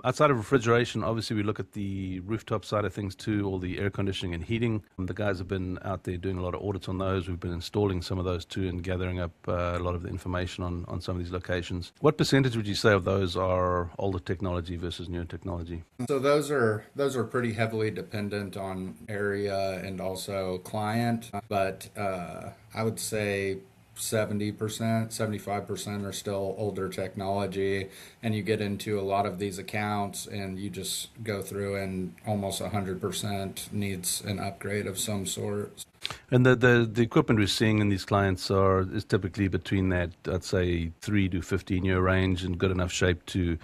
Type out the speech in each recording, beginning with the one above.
Outside of refrigeration, obviously we look at the rooftop side of things too, all the air conditioning and heating. The guys have been out there doing a lot of audits on those. We've been installing some of those too and gathering up a lot of the information on some of these locations. What percentage would you say of those are older technology versus newer technology? So those are pretty heavily dependent on area and also client, but I would say 70%, 75% are still older technology, and you get into a lot of these accounts and you just go through and almost 100% needs an upgrade of some sort. And the equipment we're seeing in these clients is typically between that, I'd say, 3 to 15-year range in good enough shape to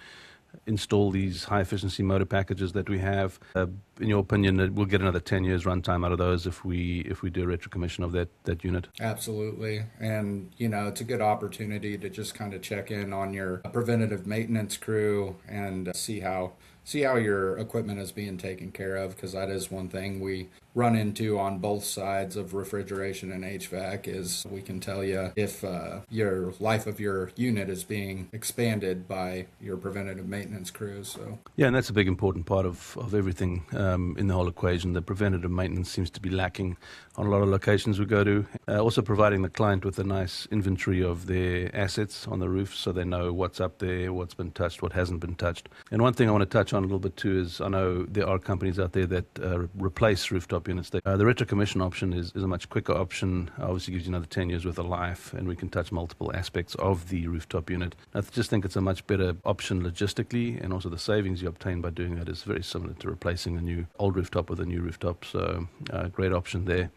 install these high efficiency motor packages that we have. In your opinion, we'll get another 10 years runtime out of those if we do a retro commission of that unit? Absolutely. And, it's a good opportunity to just kind of check in on your preventative maintenance crew and see how your equipment is being taken care of, because that is one thing we run into on both sides of refrigeration and HVAC is we can tell you if your life of your unit is being expanded by your preventative maintenance crews. So yeah, and that's a big important part of everything in the whole equation. The preventative maintenance seems to be lacking on a lot of locations we go to. Also providing the client with a nice inventory of their assets on the roof so they know what's up there, what's been touched, what hasn't been touched. And one thing I want to touch on a little bit too is I know there are companies out there that replace rooftop units. The retro commission option is a much quicker option. Obviously gives you another 10 years worth of life, and we can touch multiple aspects of the rooftop unit. I just think it's a much better option logistically, and also the savings you obtain by doing that is very similar to replacing a new old rooftop with a new rooftop. So great option there.